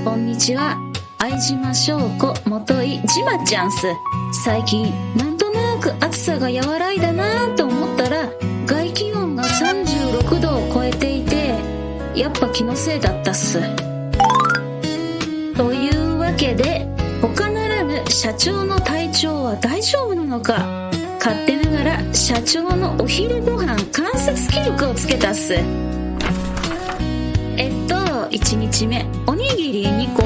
こんにちは。相島翔子元井じまちゃんす。最近なんとなく暑さが和らいだなと思ったら、外気温が36度を超えていて、やっぱ気のせいだったっす。というわけで、他ならぬ社長の体調は大丈夫なのか、勝手ながら社長のお昼ご飯観察記録をつけたっす。1日目、おにぎり2個